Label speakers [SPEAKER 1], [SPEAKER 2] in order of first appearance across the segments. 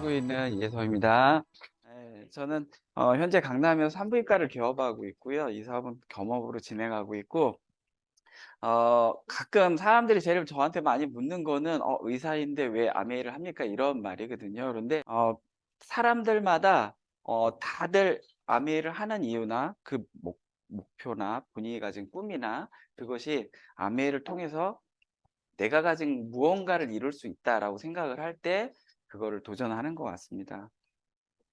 [SPEAKER 1] 살고 있는 이재성입니다. 저는 현재 강남에서 산부인과를 개업하고 있고요. 이 사업은 겸업으로 진행하고 있고, 가끔 사람들이 제일 저한테 많이 묻는 거는 의사인데 왜 아메이를 합니까? 이런 말이거든요. 그런데 사람들마다 다들 아메이를 하는 이유나 그 목표나 본인이 가진 꿈이나 그것이 아메이를 통해서 내가 가진 무언가를 이룰 수 있다라고 생각을 할 때 그거를 도전하는 것 같습니다.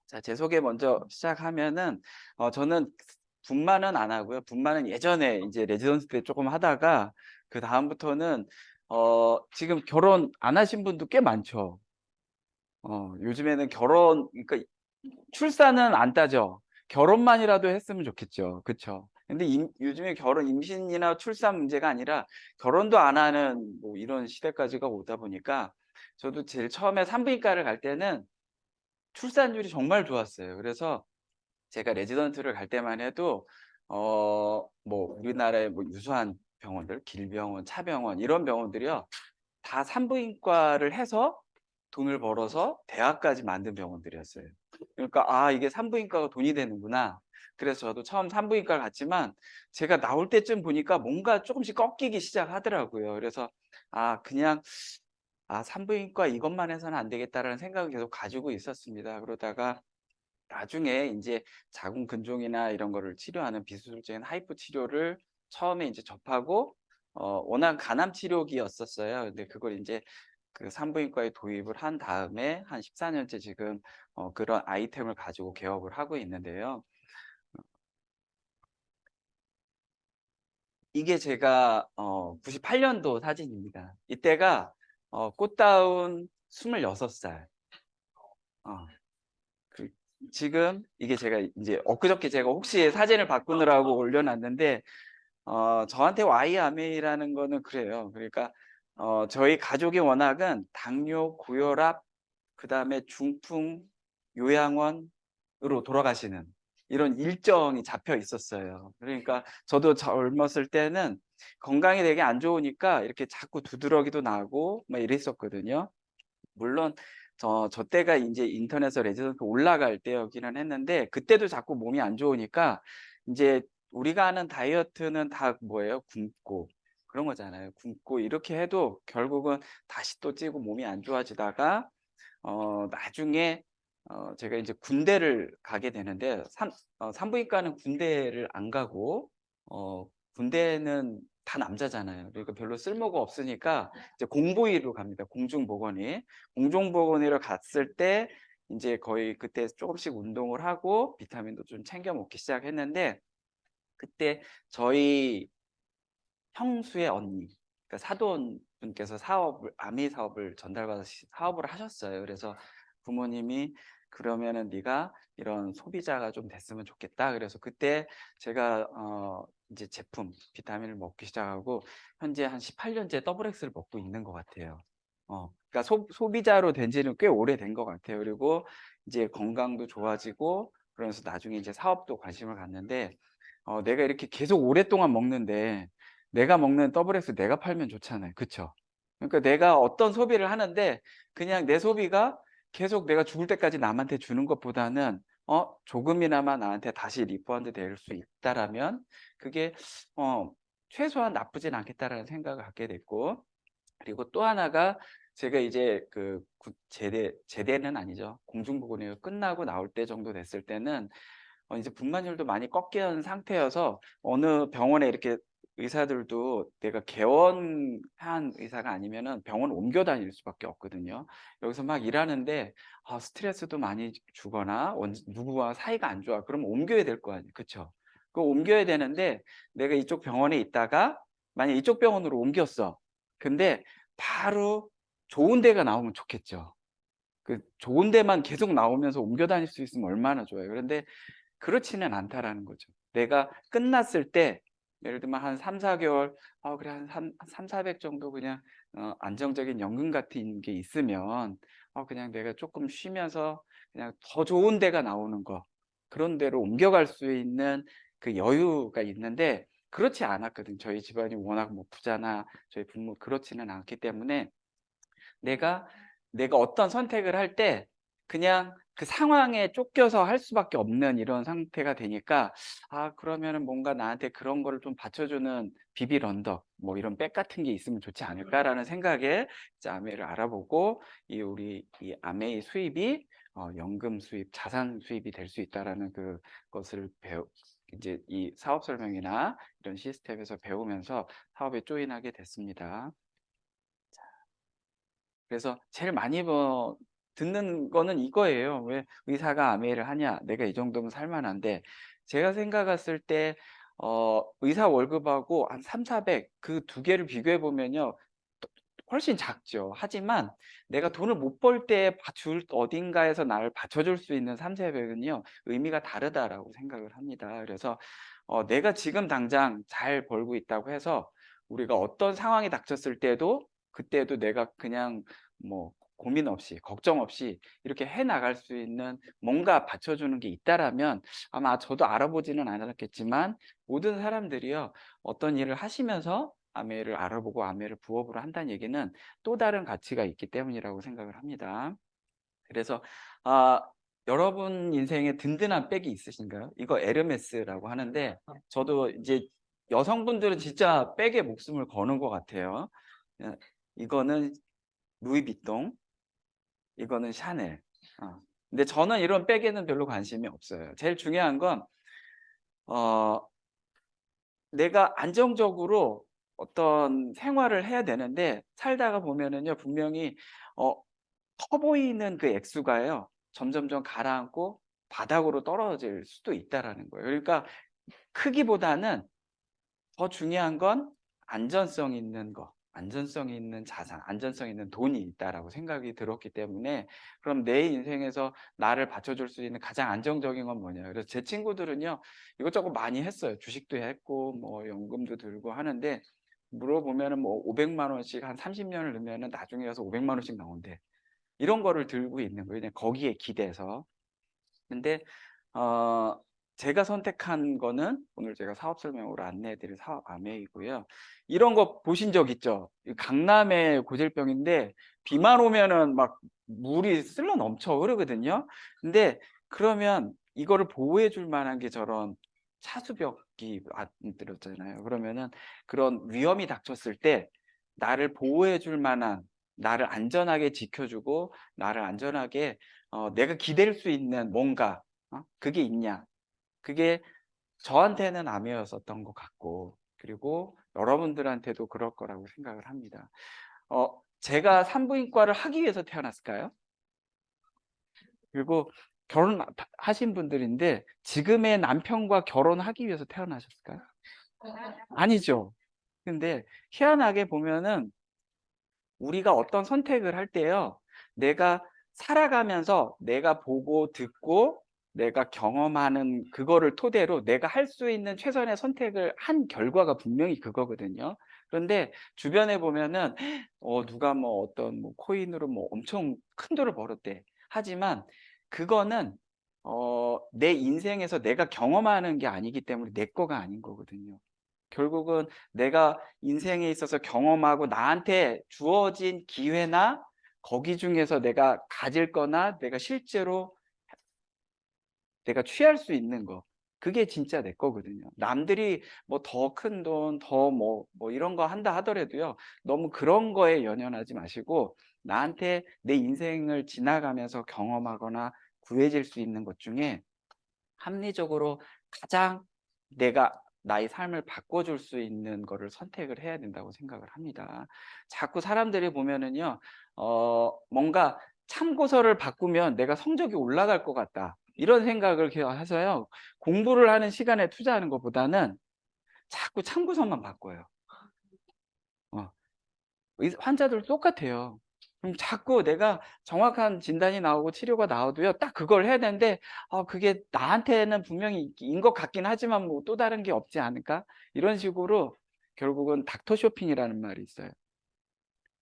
[SPEAKER 1] 자, 제 소개 먼저 시작하면은 저는 분만은 안 하고요. 분만은 예전에 인제 레지던스 때 쪼끔 하다가 그다음부터는 지금 결혼 안 하신 분도 꽤 많죠. 요즘에는 결혼, 그러니까 출산은 안 따져. 결혼만이라도 했으면 좋겠죠. 그쵸? 근데 요즘에 결혼 임신이나 출산 문제가 아니라 결혼도 안 하는 뭐 이런 시대까지가 오다 보니까 저도 제일 처음에 산부인과를 갈 때는 출산율이 정말 좋았어요. 그래서 제가 레지던트를 갈 때만 해도 뭐 우리나라의 뭐 유수한 병원들, 길병원, 차병원 이런 병원들이요, 다 산부인과를 해서 돈을 벌어서 대학까지 만든 병원들이었어요. 그러니까 '아, 이게 산부인과가 돈이 되는구나.' 그래서 저도 처음 산부인과를 갔지만 제가 나올 때쯤 보니까 뭔가 쪼끔씩 꺾이기 시작하더라고요. 그래서 그냥 '산부인과 이것만 해서는 안 되겠다.'라는 생각을 계속 가지고 있었습니다. 그러다가 나중에 인제 자궁 근종이나 이런 거를 치료하는 비수술적인 하이프 치료를 처음에 인제 접하고, 워낙 간암 치료기였었어요. 근데 그걸 인제 그 산부인과에 도입을 한 다음에 한 14 년째 지금 그런 아이템을 가지고 개업을 하고 있는데요. 이게 제가 98 년도 사진입니다. 이때가 꽃다운 26 살. 어. 그 지금 이게 제가 인제 엊그저께 제가 혹시 사진을 바꾸느라고 올려 놨는데, 저한테 Y아메이라는 거는 그래요. 그러니까 저희 가족이 워낙은 당뇨, 고혈압, 그다음에 중풍, 요양원으로 돌아가시는 이런 일정이 잡혀 있었어요. 그러니까 저도 젊었을 때는 건강이 되게 안 좋으니까 이렇게 자꾸 두드러기도 나고 막 이랬었거든요. 물론 저 때가 인제 인터넷에 레지던트 올라갈 때였기는 했는데, 그때도 자꾸 몸이 안 좋으니까 인제 우리가 아는 다이어트는 다 뭐예요? 굶고 그런 거잖아요. 굶고 이렇게 해도 결국은 다시 또 찌고 몸이 안 좋아지다가 나중에 제가 이제 군대를 가게 되는데, 산부인과는 군대를 안 가고 어 군대는 다 남자잖아요. 그러니까 별로 쓸모가 없으니까 이제 공보위로 갑니다, 공중보건위. 공중보건위를 갔을 때 인제 거의 그때 쪼금씩 운동을 하고 비타민도 좀 챙겨 먹기 시작했는데, 그때 저희 형수의 언니, 그러니까 사돈분께서 사업을 아미 사업을 전달받아서 사업을 하셨어요. 그래서 부모님이 "그러면은 네가 이런 소비자가 좀 됐으면 좋겠다." 그래서 그때 제가 인제 제품, 비타민을 먹기 시작하고 현재 한 18 년째 더블 X를 먹고 있는 것 같아요. 그러니까 소비자로 된 지는 꽤 오래된 것 같아요. 그리고 이제 건강도 좋아지고 그러면서 나중에 이제 사업도 관심을 갖는데, 내가 이렇게 계속 오랫동안 먹는데 내가 먹는 더블 X 내가 팔면 좋잖아요. 그쵸? 그러니까 내가 어떤 소비를 하는데 그냥 내 소비가 계속 내가 죽을 때까지 남한테 주는 것보다는 조금이나마 나한테 다시 리펀드 될 수 있다라면 그게 어 '최소한 나쁘진 않겠다.'라는 생각을 갖게 됐고, 그리고 또 하나가 제가 이제 그 제대는 아니죠. 공중보건이 끝나고 나올 때 정도 됐을 때는 이제 분만율도 많이 꺾인 상태여서 어느 병원에 이렇게 의사들도 내가 개원한 의사가 아니면은 병원 옮겨 다닐 수밖에 없거든요. 여기서 막 일하는데 스트레스도 많이 주거나 누구와 사이가 안 좋아. 그러면 옮겨야 될 거 아니에요. 그쵸? 그 옮겨야 되는데 내가 이쪽 병원에 있다가 만약 이쪽 병원으로 옮겼어. 근데 바로 좋은 데가 나오면 좋겠죠. 그 좋은 데만 계속 나오면서 옮겨 다닐 수 있으면 얼마나 좋아요. 그런데 그렇지는 않다라는 거죠. 내가 끝났을 때 예를 들면 한 3-4 개월, 그래 한 300-400 정도 그냥 안정적인 연금 같은 게 있으면 그냥 내가 쪼끔 쉬면서 그냥 더 좋은 데가 나오는 거, 그런 데로 옮겨갈 수 있는 그 여유가 있는데 그렇지 않았거든요. 저희 집안이 워낙 뭐 부자나 저희 부모 그렇지는 않기 때문에 내가 어떤 선택을 할 때 그냥 그 상황에 쫓겨서 할 수밖에 없는 이런 상태가 되니까 '아 그러면은 뭔가 나한테 그런 거를 좀 받쳐주는 비빌 언덕 뭐 이런 백 같은 게 있으면 좋지 않을까.'라는 생각에 이제 아메이를 알아보고 이 우리 이 아메이 수입이 연금 수입, 자산 수입이 될 수 있다라는 그것을 이제 이 사업 설명이나 이런 시스템에서 배우면서 사업에 조인하게 됐습니다. 그래서 제일 많이 듣는 거는 이거예요. "왜 의사가 아메이를 하냐? 내가 이 정도면 살 만한데." 제가 생각했을 때 의사 월급하고 한 300-400 그 두 개를 비교해 보면요. 훨씬 작죠. 하지만 내가 돈을 못 벌 때 줄 어딘가에서 나를 받쳐줄 수 있는 3-400 은요 의미가 다르다라고 생각을 합니다. 그래서 내가 지금 당장 잘 벌고 있다고 해서 우리가 어떤 상황이 닥쳤을 때도 그때도 내가 그냥 뭐 고민 없이 걱정 없이 이렇게 해 나갈 수 있는 뭔가 받쳐주는 게 있다라면 아마 저도 알아보지는 않았겠지만 모든 사람들이요 어떤 일을 하시면서 아메를 알아보고 아메를 부업으로 한다는 얘기는 또 다른 가치가 있기 때문이라고 생각을 합니다. 그래서 아 여러분 인생에 든든한 백이 있으신가요? 이거 에르메스라고 하는데 저도 이제 여성분들은 진짜 백에 목숨을 거는 것 같아요. 예 이거는 루이비통, 이거는 샤넬. 근데 저는 이런 백에는 별로 관심이 없어요. 제일 중요한 건 어 내가 안정적으로 어떤 생활을 해야 되는데 살다가 보면은요 분명히 어 커 보이는 그 액수가요 점점점 가라앉고 바닥으로 떨어질 수도 있다라는 거예요. 그러니까 크기보다는 더 중요한 건 안전성 있는 거, 안전성 있는 자산, 안전성 있는 돈이 있다라고 생각이 들었기 때문에 그럼 내 인생에서 나를 받쳐줄 수 있는 가장 안정적인 건 뭐냐. 그래서 제 친구들은요 이것저것 많이 했어요. 주식도 했고 뭐 연금도 들고 하는데 물어보면은 뭐 500만 원씩 한 30년을 넣으면은 나중에 가서 500만 원씩 나온대. 이런 거를 들고 있는 거예요. 그냥 거기에 기대서. 근데 어 제가 선택한 거는 오늘 제가 사업 설명으로 안내해 드릴 사업 아메이고요. 이런 거 보신 적 있죠? 이 강남의 고질병인데 비만 오면은 막 물이 쓸려 넘쳐 흐르거든요. 근데 그러면 이거를 보호해 줄 만한 게 저런 차수벽이 만들어졌잖아요. 그러면은 그런 위험이 닥쳤을 때 나를 보호해 줄 만한, 나를 안전하게 지켜 주고 나를 안전하게 내가 기댈 수 있는 뭔가 그게 있냐. 그게 저한테는 암이었었던 것 같고 그리고 여러분들한테도 그럴 거라고 생각을 합니다. 제가 산부인과를 하기 위해서 태어났을까요? 그리고 하신 분들인데 지금의 남편과 결혼하기 위해서 태어나셨을까요? 아니죠. 근데 희한하게 보면은 우리가 어떤 선택을 할 때요. 내가 살아가면서 내가 보고 듣고 내가 경험하는 그거를 토대로 내가 할 수 있는 최선의 선택을 한 결과가 분명히 그거거든요. 그런데 주변에 보면은 누가 뭐 어떤 뭐 코인으로 뭐 엄청 큰 돈을 벌었대. 하지만 그거는 내 인생에서 내가 경험하는 게 아니기 때문에 내 거가 아닌 거거든요. 결국은 내가 인생에 있어서 경험하고 나한테 주어진 기회나 거기 중에서 내가 가질 거나 내가 실제로 내가 취할 수 있는 거 그게 진짜 내 거거든요. 남들이 뭐 더 큰 돈 더 뭐 이런 거 한다 하더라도요. 너무 그런 거에 연연하지 마시고 나한테 내 인생을 지나가면서 경험하거나 구해질 수 있는 것 중에 합리적으로 가장 내가 나의 삶을 바꿔줄 수 있는 거를 선택을 해야 된다고 생각을 합니다. 자꾸 사람들이 보면은요, 뭔가 참고서를 바꾸면 내가 성적이 올라갈 것 같다. 이런 생각을 해서요, 공부를 하는 시간에 투자하는 것보다는 자꾸 참고서만 바꿔요. 어. 환자들도 똑같아요. 그럼 자꾸 내가 정확한 진단이 나오고 치료가 나와도요. 딱 그걸 해야 되는데 그게 나한테는 분명히 인 것 같긴 하지만 뭐 '또 다른 게 없지 않을까?' 이런 식으로 결국은 닥터 쇼핑이라는 말이 있어요.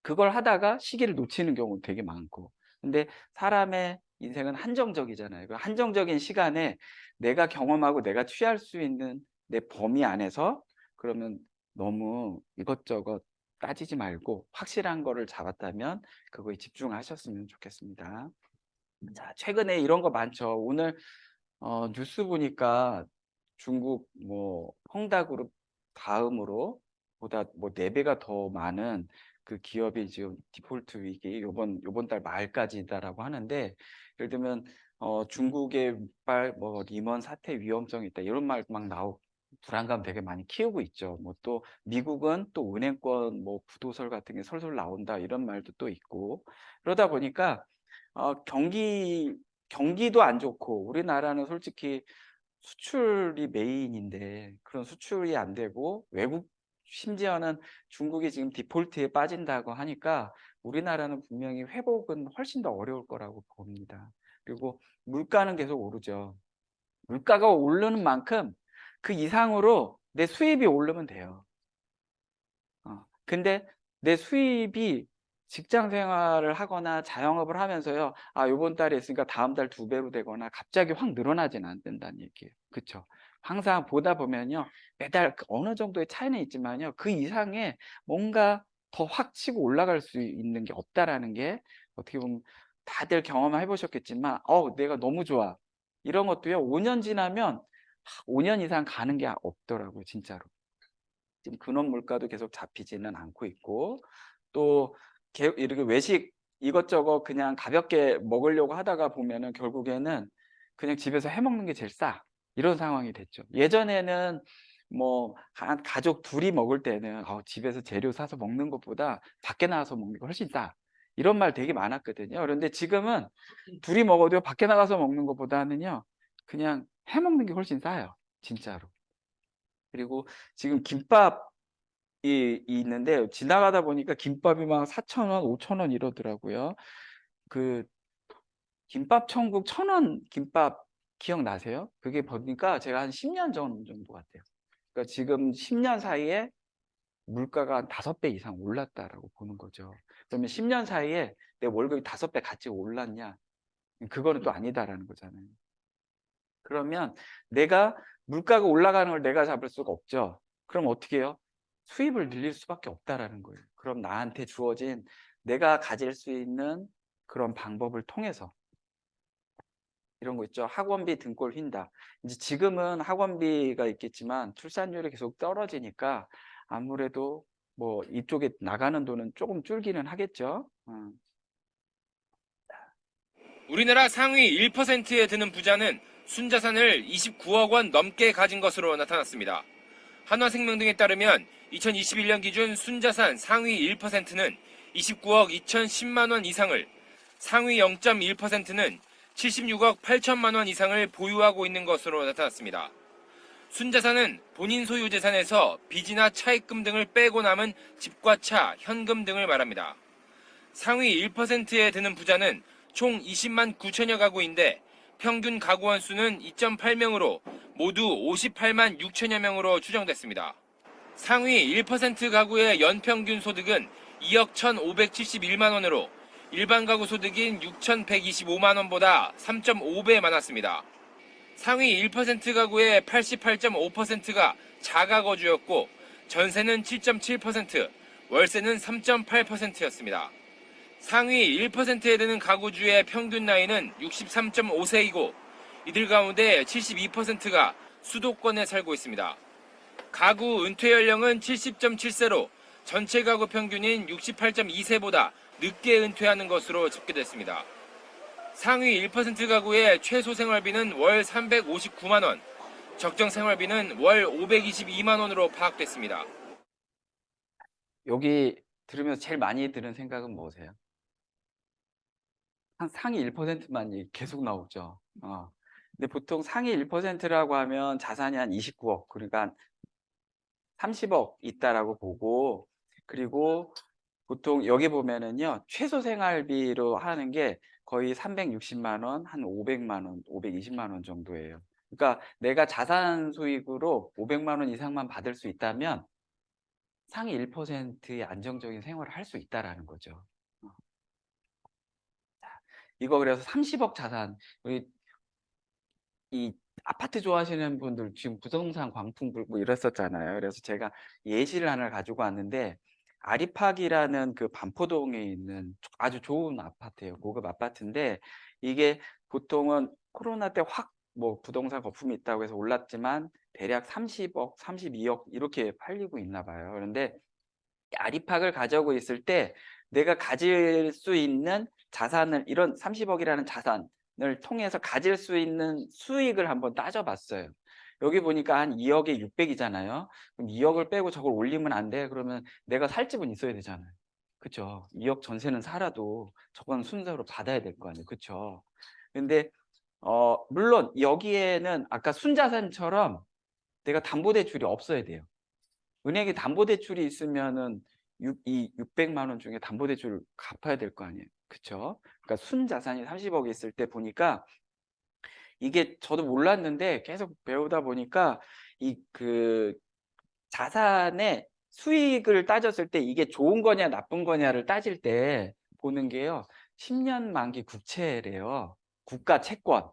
[SPEAKER 1] 그걸 하다가 시기를 놓치는 경우도 되게 많고. 근데 사람의 인생은 한정적이잖아요. 그 한정적인 시간에 내가 경험하고 내가 취할 수 있는 내 범위 안에서 그러면 너무 이것저것 따지지 말고 확실한 거를 잡았다면 그거에 집중하셨으면 좋겠습니다. 자, 최근에 이런 거 많죠. 오늘 뉴스 보니까 중국 뭐 헝다그룹 다음으로 보다 뭐 4배가 더 많은 그 기업이 지금 디폴트 위기 요번 달 말까지다라고 하는데, 예를 들면 중국의 발 뭐 리먼 사태 위험성이 있다 이런 말 막 나오고 불안감 되게 많이 키우고 있죠. 뭐 또 미국은 또 은행권 뭐 부도설 같은 게 설설 나온다 이런 말도 또 있고, 그러다 보니까 경기도 안 좋고, 우리나라는 솔직히 수출이 메인인데 그런 수출이 안 되고, 외국 심지어는 중국이 지금 디폴트에 빠진다고 하니까 우리나라는 분명히 회복은 훨씬 더 어려울 거라고 봅니다. 그리고 물가는 계속 오르죠. 물가가 오르는 만큼 그 이상으로 내 수입이 오르면 돼요. 근데 내 수입이 직장 생활을 하거나 자영업을 하면서요, 아, 요번 달에 있으니까 다음 달 2배로 되거나 갑자기 확 늘어나지는 않는다는 얘기예요. 그쵸? 항상 보다 보면요, 매달 어느 정도의 차이는 있지만요, 그 이상의 뭔가 더 확 치고 올라갈 수 있는 게 없다라는 게, 어떻게 보면 다들 경험해 보셨겠지만, 내가 너무 좋아. 이런 것도요, 5년 지나면 5년 이상 가는 게 없더라고요, 진짜로. 지금 근원 물가도 계속 잡히지는 않고 있고, 또 이렇게 외식 이것저것 그냥 가볍게 먹으려고 하다가 보면은 결국에는 그냥 집에서 해 먹는 게 제일 싸, 이런 상황이 됐죠. 예전에는 뭐 한 가족 둘이 먹을 때는 집에서 재료 사서 먹는 것보다 밖에 나가서 먹는 게 훨씬 싸, 이런 말 되게 많았거든요. 그런데 지금은 둘이 먹어도 밖에 나가서 먹는 것보다는요, 그냥 해 먹는 게 훨씬 싸요, 진짜로. 그리고 지금 김밥이 있는데, 지나가다 보니까 김밥이 막 4,000원, 5,000원 이러더라고요. 그 김밥 천국 1,000원 김밥 기억나세요? 그게 보니까 제가 한 10년 전 정도 같아요. 그러니까 지금 10년 사이에 물가가 한 5배 이상 올랐다라고 보는 거죠. 그러면 10년 사이에 내 월급이 5배 같이 올랐냐? 그거는 또 아니다라는 거잖아요. 그러면 내가 물가가 올라가는 걸 내가 잡을 수가 없죠. 그럼 어떻게 해요? 수입을 늘릴 수밖에 없다라는 거예요. 그럼 나한테 주어진 내가 가질 수 있는 그런 방법을 통해서, 이런 거 있죠. 학원비 등골 휜다. 이제 지금은 학원비가 있겠지만 출산율이 계속 떨어지니까 아무래도 뭐 이쪽에 나가는 돈은 조금 줄기는 하겠죠.
[SPEAKER 2] 우리나라 상위 1%에 드는 부자는 순자산을 29억 원 넘게 가진 것으로 나타났습니다. 한화생명 등에 따르면 2021년 기준 순자산 상위 1%는 29억 2,010만 원 이상을, 상위 0.1%는 76억 8천만 원 이상을 보유하고 있는 것으로 나타났습니다. 순자산은 본인 소유 재산에서 빚이나 차입금 등을 빼고 남은 집과 차, 현금 등을 말합니다. 상위 1%에 드는 부자는 총 20만 9천여 가구인데 평균 가구원 수는 2.8명으로 모두 58만 6천여 명으로 추정됐습니다. 상위 1% 가구의 연평균 소득은 2억 1,571만 원으로 일반 가구 소득인 6,125만 원보다 3.5배 많았습니다. 상위 1% 가구의 88.5%가 자가 거주였고 전세는 7.7%, 월세는 3.8%였습니다. 상위 1%에 드는 가구주의 평균 나이는 63.5세이고 이들 가운데 72%가 수도권에 살고 있습니다. 가구 은퇴 연령은 70.7세로 전체 가구 평균인 68.2세보다 늦게 은퇴하는 것으로 집계됐습니다. 상위 1% 가구의 최소 생활비는 월 359만 원, 적정 생활비는 월 522만 원으로 파악됐습니다.
[SPEAKER 1] 여기 들으면서 제일 많이 드는 생각은 뭐세요? 한 상위 1%만 계속 나오죠. 근데 보통 상위 1%라고 하면 자산이 한 29억, 그러니까 30억 있다라고 보고, 그리고 보통 여기 보면은요, 최소 생활비로 하는 게 거의 360만 원, 한 500만 원, 520만 원 정도예요. 그러니까 내가 자산 수익으로 500만 원 이상만 받을 수 있다면 상위 1%의 안정적인 생활을 할 수 있다라는 거죠. 이거 그래서 30억 자산, 우리 이 아파트 좋아하시는 분들 지금 부동산 광풍 불고 이랬었잖아요. 그래서 제가 예시를 하나 가지고 왔는데, 아리팍이라는 그 반포동에 있는 아주 좋은 아파트예요. 고급 아파트인데 이게 보통은 코로나 때 확 뭐 부동산 거품이 있다고 해서 올랐지만 대략 30억, 32억 이렇게 팔리고 있나 봐요. 그런데 아리팍을 가지고 있을 때 내가 가질 수 있는 자산을 이런 30억이라는 자산을 통해서 가질 수 있는 수익을 한번 따져봤어요. 여기 보니까 한 2억에 600이잖아요. 그럼 2억을 빼고 저걸 올리면 안 돼. 그러면 내가 살 집은 있어야 되잖아요. 그쵸? 2억 전세는 살아도 저건 순서로 받아야 될 거 아니에요. 그쵸? 근데 물론 여기에는 아까 순자산처럼 내가 담보대출이 없어야 돼요. 은행에 담보대출이 있으면은 이 600만 원 중에 담보대출을 갚아야 될 거 아니에요. 그쵸? 그러니까 순자산이 30억이 있을 때 보니까 이게 저도 몰랐는데 계속 배우다 보니까 이 그 자산의 수익을 따졌을 때 이게 좋은 거냐 나쁜 거냐를 따질 때 보는 게요. 10년 만기 국채래요. 국가 채권.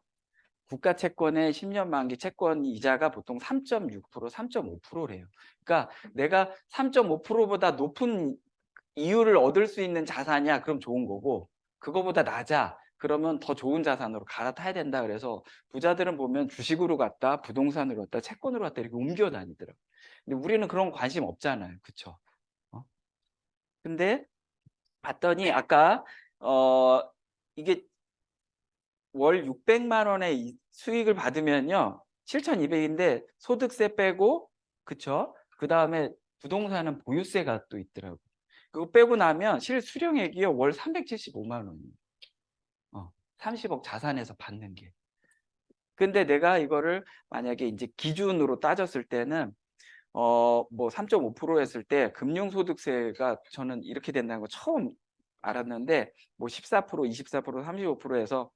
[SPEAKER 1] 국가 채권의 10년 만기 채권 이자가 보통 3.6%, 3.5%래요. 그러니까 내가 3.5%보다 높은 이율을 얻을 수 있는 자산이야. 그럼 좋은 거고 그거보다 낮아. 그러면 더 좋은 자산으로 갈아타야 된다. 그래서 부자들은 보면 주식으로 갔다, 부동산으로 갔다, 채권으로 갔다 이렇게 옮겨 다니더라고요. 근데 우리는 그런 거 관심 없잖아요. 그쵸? 근데 봤더니 아까 이게 월 600만 원의 수익을 받으면요. 7,200인데 소득세 빼고 그쵸? 그다음에 부동산은 보유세가 또 있더라고요. 그거 빼고 나면 실수령액이요. 월 375만 원이에요. 30억 자산에서 받는 게. 근데 내가 이거를 만약에 이제 기준으로 따졌을 때는 뭐 3.5% 했을 때 금융소득세가 저는 이렇게 된다는 거 처음 알았는데 뭐 14%, 24%, 35% 해서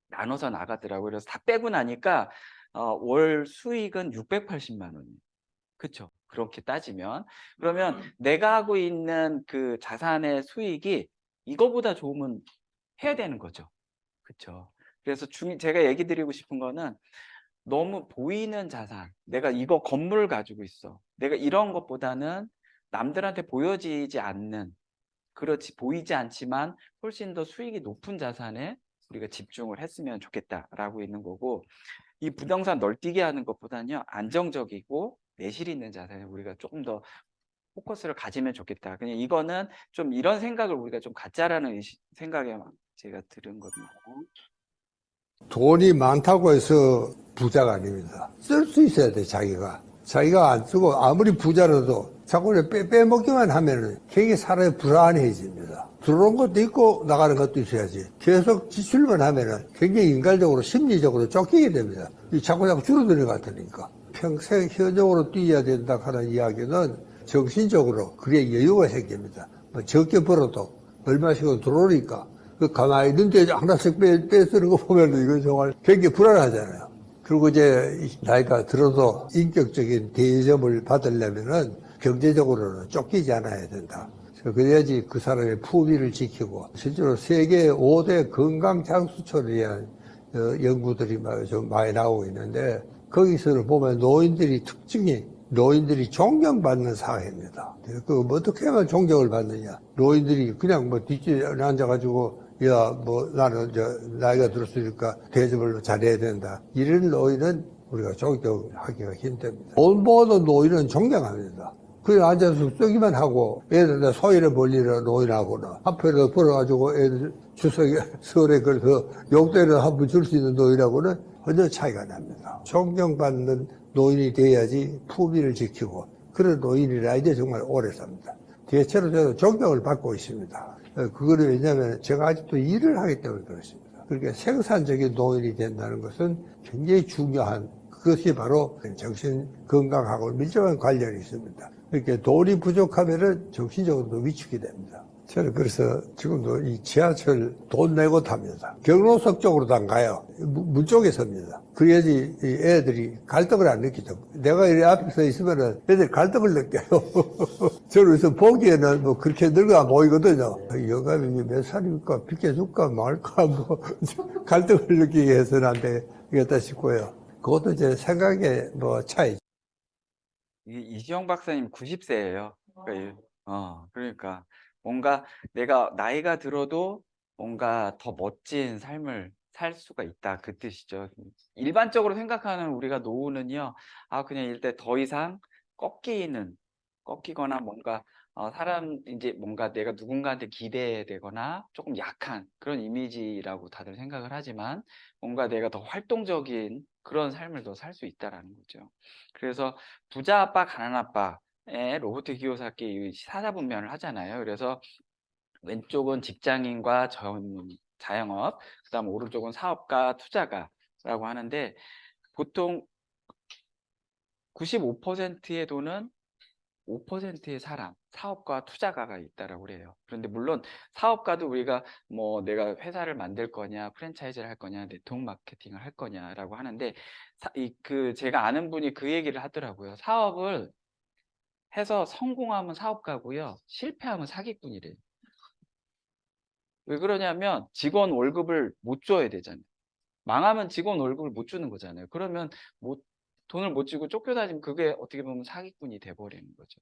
[SPEAKER 1] 나눠서 나가더라고요. 그래서 다 빼고 나니까 월 수익은 680만 원이에요. 그쵸? 그렇게 따지면. 그러면 내가 하고 있는 그 자산의 수익이 이거보다 좋으면 해야 되는 거죠. 그쵸? 그래서 제가 얘기 드리고 싶은 거는 너무 보이는 자산, 내가 이거 건물 가지고 있어. 내가 이런 것보다는 남들한테 보여지지 않는, 그렇지 보이지 않지만 훨씬 더 수익이 높은 자산에 우리가 집중을 했으면 좋겠다라고 있는 거고, 이 부동산 널뛰게 하는 것보다는요 안정적이고 내실 있는 자산에 우리가 조금 더 포커스를 가지면 좋겠다. 그냥 이거는 좀 이런 생각을 우리가 좀 갖자라는 생각에 제가 들은 겁니다.
[SPEAKER 3] 돈이 많다고 해서 부자가 아닙니다. 쓸 수 있어야 돼, 자기가. 자기가 안 쓰고 아무리 부자라도 자꾸 빼먹기만 하면은 굉장히 사람이 불안해집니다. 들어온 것도 있고 나가는 것도 있어야지. 계속 지출만 하면은 굉장히 인간적으로 심리적으로 쫓기게 됩니다. 자꾸 줄어드는 것 같으니까. 평생 현역으로 뛰어야 된다 하는 이야기는 정신적으로 그게 여유가 생깁니다. 뭐 적게 벌어도 얼마씩은 들어오니까 그 가만히 있는데 하나씩 빼쓰는 거 보면 이건 정말 굉장히 불안하잖아요. 그리고 이제 나이가 들어서 인격적인 대접을 받으려면은 경제적으로는 쫓기지 않아야 된다. 그래야지 그 사람의 품위를 지키고 실제로 세계 5대 건강 장수촌에 대한 연구들이 좀 많이 나오고 있는데 거기서는 보면 노인들이 특징이 노인들이 존경받는 사회입니다. 그 어떻게 하면 존경을 받느냐? 노인들이 그냥 뭐 뒷줄에 앉아가지고 야, 뭐 나는 나이가 들었으니까 대접을 잘해야 된다. 이런 노인은 우리가 존경하기가 힘듭니다. 돈 버는 노인은 존경합니다. 그냥 앉아서 쓰기만 하고 애들 소일을 벌리는 노인하고는 한편으로 벌어가지고 애들 추석에 설에 그래서 용돈을 한번 줄 수 있는 노인하고는 완전 차이가 납니다. 존경받는 노인이 돼야지 품위를 지키고 그런 노인이라 이제 정말 오래 삽니다. 대체로 저는 존경을 받고 있습니다. 그거는 왜냐하면 제가 아직도 일을 하기 때문에 그렇습니다. 그러니까 생산적인 노인이 된다는 것은 굉장히 중요한 그것이 바로 정신 건강하고 밀접한 관련이 있습니다. 그러니까 돈이 부족하면은 정신적으로도 위축이 됩니다. 저는 그래서 지금도 이 지하철 돈 내고 탑니다. 경로석 쪽으로도 안 가요. 문 쪽에 섭니다. 그래야지 이 애들이 갈등을 안 느끼죠. 내가 이 앞에 서 있으면은 애들이 갈등을 느껴요. 저는 그래서 보기에는 뭐 그렇게 늙어 안 보이거든요. 영감이 몇 살입니까? 비켜줄까 말까 뭐 갈등을 느끼게 해서는 안 되겠다 싶고요. 그것도 제 생각의 뭐 차이.
[SPEAKER 1] 이시영 박사님 90세예요. 그러니까 그러니까 뭔가 내가 나이가 들어도 뭔가 더 멋진 삶을 살 수가 있다 그 뜻이죠. 일반적으로 생각하는 우리가 노후는요, 그냥 일단 더 이상 꺾이거나 뭔가 사람 이제 뭔가 내가 누군가한테 기대되거나 조금 약한 그런 이미지라고 다들 생각을 하지만 뭔가 내가 더 활동적인 그런 삶을 더 살 수 있다라는 거죠. 그래서 부자 아빠, 가난 아빠 로버트 키요사키 사사분면을 하잖아요. 그래서 왼쪽은 직장인과 자영업, 그다음 오른쪽은 사업가, 투자가라고 하는데 보통 95%의 돈은 5%의 사람, 사업가, 투자가가 있다라고 그래요. 그런데 물론 사업가도 우리가 뭐 내가 회사를 만들 거냐, 프랜차이즈를 할 거냐, 네트워크 마케팅을 할 거냐라고 하는데 제가 아는 분이 그 얘기를 하더라고요. 사업을 해서 성공하면 사업가고요. 실패하면 사기꾼이래요. 왜 그러냐면 직원 월급을 못 줘야 되잖아요. 망하면 직원 월급을 못 주는 거잖아요. 그러면 돈을 못 주고 쫓겨다니면 그게 어떻게 보면 사기꾼이 돼버리는 거죠.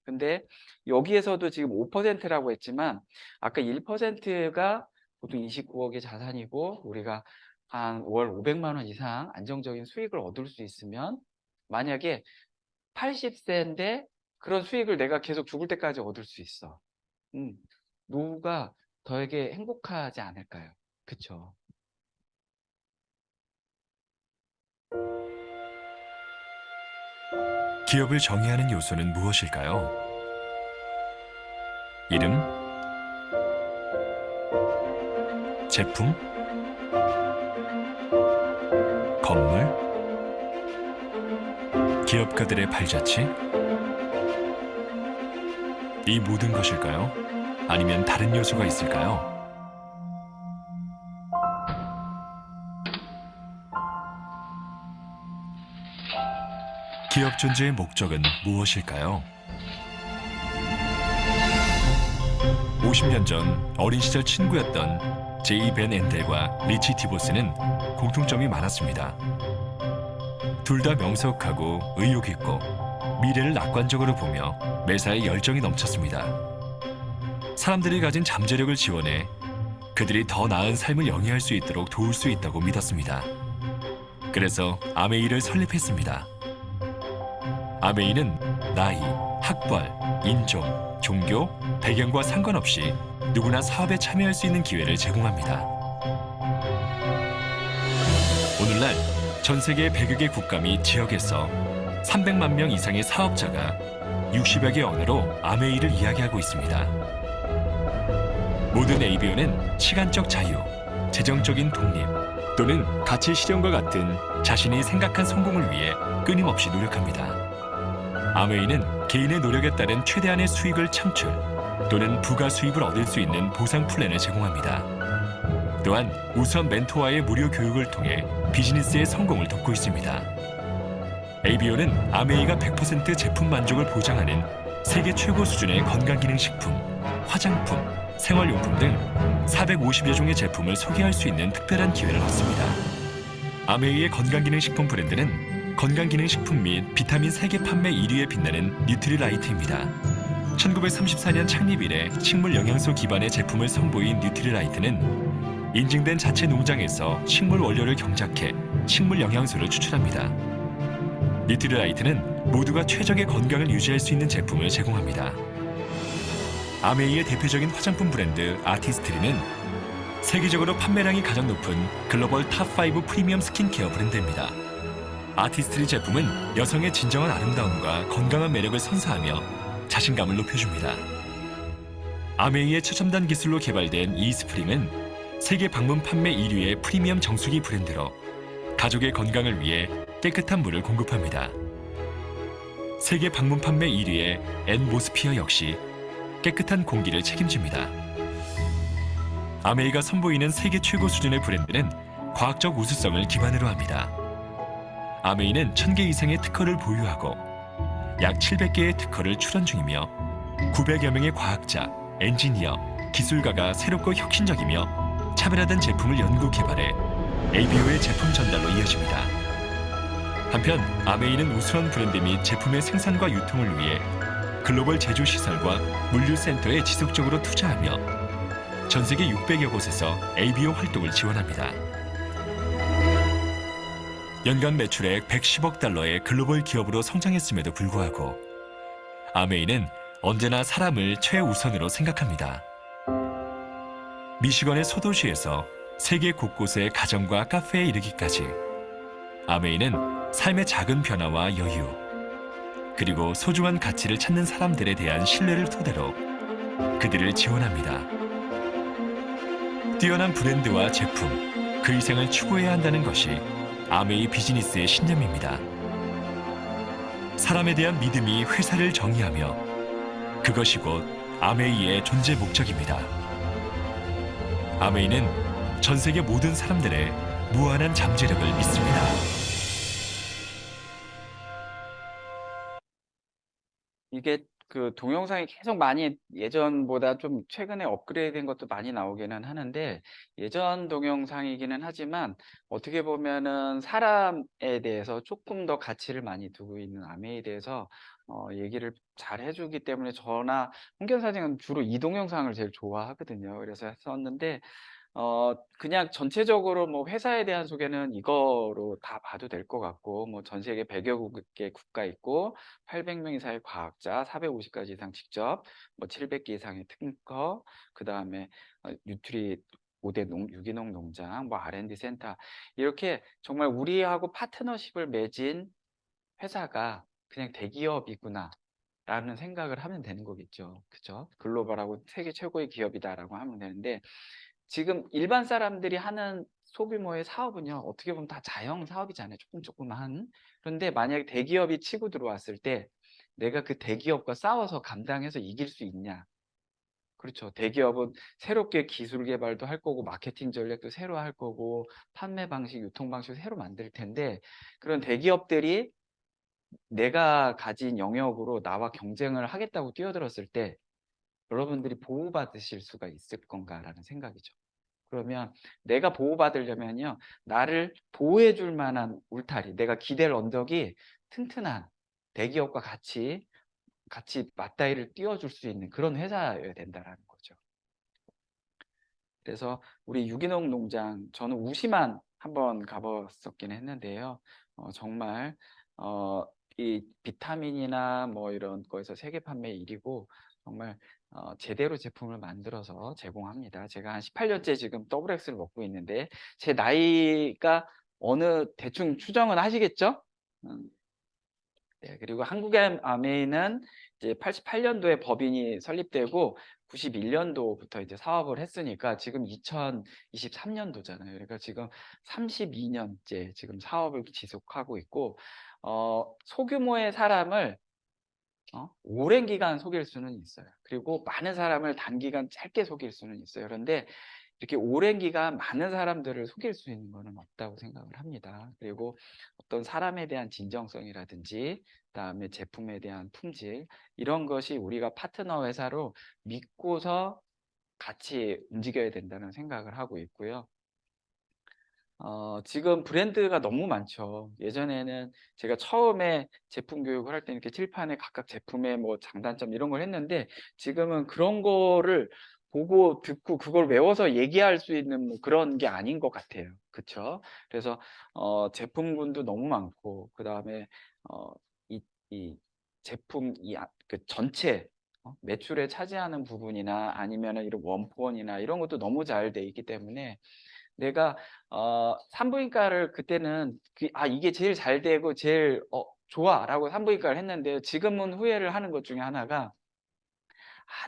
[SPEAKER 1] 근데 여기에서도 지금 5%라고 했지만 아까 1%가 보통 29억의 자산이고 우리가 한 월 500만 원 이상 안정적인 수익을 얻을 수 있으면 만약에 80세인데 그런 수익을 내가 계속 죽을 때까지 얻을 수 있어. 노후가 더에게 행복하지 않을까요? 그쵸?
[SPEAKER 4] 기업을 정의하는 요소는 무엇일까요? 이름? 제품? 건물? 기업가들의 발자취? 이 모든 것일까요? 아니면 다른 요소가 있을까요? 기업 존재의 목적은 무엇일까요? 50년 전 어린 시절 친구였던 제이 벤 엔델과 리치 디보스는 공통점이 많았습니다. 둘 다 명석하고 의욕 있고 미래를 낙관적으로 보며 매사에 열정이 넘쳤습니다. 사람들이 가진 잠재력을 지원해 그들이 더 나은 삶을 영위할 수 있도록 도울 수 있다고 믿었습니다. 그래서 아메이를 설립했습니다. 아메이는 나이, 학벌, 인종, 종교, 배경과 상관없이 누구나 사업에 참여할 수 있는 기회를 제공합니다. 오늘날 전 세계 100여 개 국가 및 지역에서 300만 명 이상의 사업자가 60여 개 언어로 아메이를 이야기하고 있습니다. 모든 ABO는 시간적 자유, 재정적인 독립 또는 가치 실현과 같은 자신이 생각한 성공을 위해 끊임없이 노력합니다. 아메이는 개인의 노력에 따른 최대한의 수익을 창출 또는 부가 수입을 얻을 수 있는 보상 플랜을 제공합니다. 또한 우수한 멘토와의 무료 교육을 통해 비즈니스의 성공을 돕고 있습니다. ABO는 아메이가 100% 제품 만족을 보장하는 세계 최고 수준의 건강기능식품, 화장품, 생활용품 등 450여 종의 제품을 소개할 수 있는 특별한 기회를 얻습니다. 아메이의 건강기능식품 브랜드는 건강기능식품 및 비타민 세계 판매 1위에 빛나는 뉴트리라이트입니다. 1934년 창립 이래 식물 영양소 기반의 제품을 선보인 뉴트리라이트는 인증된 자체 농장에서 식물 원료를 경작해 식물 영양소를 추출합니다. 뉴트리라이트는 모두가 최적의 건강을 유지할 수 있는 제품을 제공합니다. 아메이의 대표적인 화장품 브랜드 아티스트리는 세계적으로 판매량이 가장 높은 글로벌 탑5 프리미엄 스킨케어 브랜드입니다. 아티스트리 제품은 여성의 진정한 아름다움과 건강한 매력을 선사하며 자신감을 높여줍니다. 아메이의 최첨단 기술로 개발된 이스프링은 세계 방문 판매 1위의 프리미엄 정수기 브랜드로 가족의 건강을 위해 깨끗한 물을 공급합니다. 세계 방문 판매 1위의 엔모스피어 역시 깨끗한 공기를 책임집니다. 아메이가 선보이는 세계 최고 수준의 브랜드는 과학적 우수성을 기반으로 합니다. 아메이는 1000개 이상의 특허를 보유하고 약 700개의 특허를 출원 중이며 900여 명의 과학자, 엔지니어, 기술가가 새롭고 혁신적이며 차별화된 제품을 연구 개발해 ABO의 제품 전달로 이어집니다. 한편 아메이는 우수한 브랜드 및 제품의 생산과 유통을 위해 글로벌 제조시설과 물류센터에 지속적으로 투자하며 전 세계 600여 곳에서 ABO 활동을 지원합니다. 연간 매출액 110억 달러의 글로벌 기업으로 성장했음에도 불구하고 아메이는 언제나 사람을 최우선으로 생각합니다. 미시건의 소도시에서 세계 곳곳의 가정과 카페에 이르기까지 아메이는 삶의 작은 변화와 여유, 그리고 소중한 가치를 찾는 사람들에 대한 신뢰를 토대로 그들을 지원합니다. 뛰어난 브랜드와 제품, 그 이상을 추구해야 한다는 것이 아메이 비즈니스의 신념입니다. 사람에 대한 믿음이 회사를 정의하며 그것이 곧 아메이의 존재 목적입니다. 아메이는 전 세계 모든 사람들의 무한한 잠재력을 믿습니다.
[SPEAKER 1] 이게 그 동영상이 계속 많이 예전보다 좀 최근에 업그레이드된 것도 많이 나오기는 하는데 예전 동영상이기는 하지만 어떻게 보면은 사람에 대해서 조금 더 가치를 많이 두고 있는 아메이에 대해서 얘기를 잘 해주기 때문에 저나 홍견사진은 주로 이 동영상을 제일 좋아하거든요. 그래서 했었는데 그냥 전체적으로 뭐 회사에 대한 소개는 이거로 다 봐도 될 것 같고, 뭐 전 세계 100여 개 국가 있고, 800명 이상의 과학자, 450가지 이상 직접, 뭐 700개 이상의 특허, 그 다음에 뉴트리 5대 유기농 농장, 뭐 R&D 센터, 이렇게 정말 우리하고 파트너십을 맺은 회사가 그냥 대기업이구나. 라는 생각을 하면 되는 거겠죠. 그죠? 글로벌하고 세계 최고의 기업이다라고 하면 되는데, 지금 일반 사람들이 하는 소규모의 사업은요, 어떻게 보면 다 자영 사업이잖아요. 조금한. 그런데 만약에 대기업이 치고 들어왔을 때 내가 그 대기업과 싸워서 감당해서 이길 수 있냐? 그렇죠. 대기업은 새롭게 기술 개발도 할 거고, 마케팅 전략도 새로 할 거고, 판매 방식, 유통 방식을 새로 만들 텐데, 그런 대기업들이 내가 가진 영역으로 나와 경쟁을 하겠다고 뛰어들었을 때 여러분들이 보호받으실 수가 있을 건가라는 생각이죠. 그러면 내가 보호받으려면요, 나를 보호해 줄 만한 울타리, 내가 기댈 언덕이 튼튼한 대기업과 같이 맞다이를 띄워줄 수 있는 그런 회사여야 된다라는 거죠. 그래서 우리 유기농 농장, 저는 우시만 한번 가봤었긴 했는데요. 정말 이 비타민이나 뭐 이런 거에서 세계 판매 1위고 정말 제대로 제품을 만들어서 제공합니다. 제가 한 18년째 지금 더블엑스를 먹고 있는데 제 나이가 어느 대충 추정은 하시겠죠? 네, 그리고 한국의 아메이는 이제 88년도에 법인이 설립되고 91년도부터 이제 사업을 했으니까 지금 2023년도잖아요. 그러니까 지금 32년째 지금 사업을 지속하고 있고 소규모의 사람을 오랜 기간 속일 수는 있어요. 그리고 많은 사람을 단기간 짧게 속일 수는 있어요. 그런데 이렇게 오랜 기간 많은 사람들을 속일 수 있는 것은 없다고 생각을 합니다. 그리고 어떤 사람에 대한 진정성이라든지 그다음에 제품에 대한 품질 이런 것이 우리가 파트너 회사로 믿고서 같이 움직여야 된다는 생각을 하고 있고요. 지금 브랜드가 너무 많죠. 예전에는 제가 처음에 제품 교육을 할 때 이렇게 칠판에 각각 제품의 뭐 장단점 이런 걸 했는데 지금은 그런 거를 보고 듣고 그걸 외워서 얘기할 수 있는 뭐 그런 게 아닌 것 같아요. 그쵸? 그래서 제품군도 너무 많고 그 다음에 이 제품 그 전체 매출에 차지하는 부분이나 아니면은 이런 원본이나 이런 것도 너무 잘 돼 있기 때문에 내가 산부인과를 그때는 이게 제일 잘 되고 제일 좋아라고 산부인과를 했는데 지금은 후회를 하는 것 중에 하나가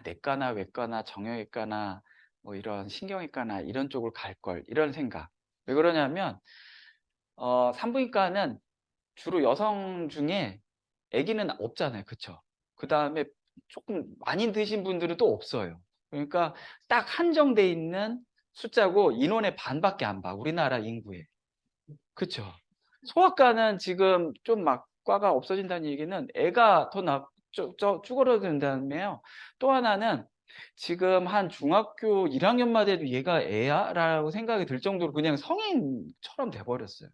[SPEAKER 1] 내과나 외과나 정형외과나 뭐 이런 신경외과나 이런 쪽으로 갈 걸 이런 생각. 왜 그러냐면 산부인과는 주로 여성 중에 아기는 없잖아요. 그쵸? 그 다음에 조금 많이 드신 분들은 또 없어요. 그러니까 딱 한정돼 있는 숫자고 인원의 반밖에 안 봐. 우리나라 인구에. 그쵸? 소아과는 지금 좀 막 과가 없어진다는 얘기는 애가 더 쭈그러든다며요. 또 하나는 지금 한 중학교 1학년만 돼도 얘가 애야? 라고 생각이 들 정도로 그냥 성인처럼 돼버렸어요.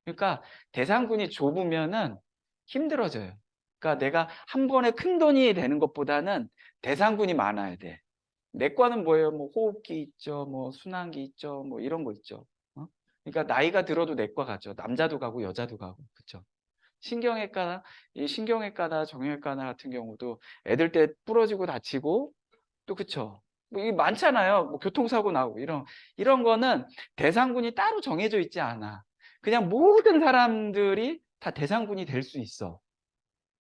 [SPEAKER 1] 그러니까 대상군이 좁으면은 힘들어져요. 그러니까 내가 한 번에 큰 돈이 되는 것보다는 대상군이 많아야 돼. 내과는 뭐예요? 뭐 호흡기 있죠, 뭐 순환기 있죠, 뭐 이런 거 있죠. 그러니까 나이가 들어도 내과 가죠. 남자도 가고 여자도 가고, 그렇죠? 이 신경외과나 정형외과나 같은 경우도 애들 때 부러지고 다치고 또 그쵸. 뭐 이게 많잖아요. 뭐 교통사고 나고 이런 거는 대상군이 따로 정해져 있지 않아. 그냥 모든 사람들이 다 대상군이 될 수 있어.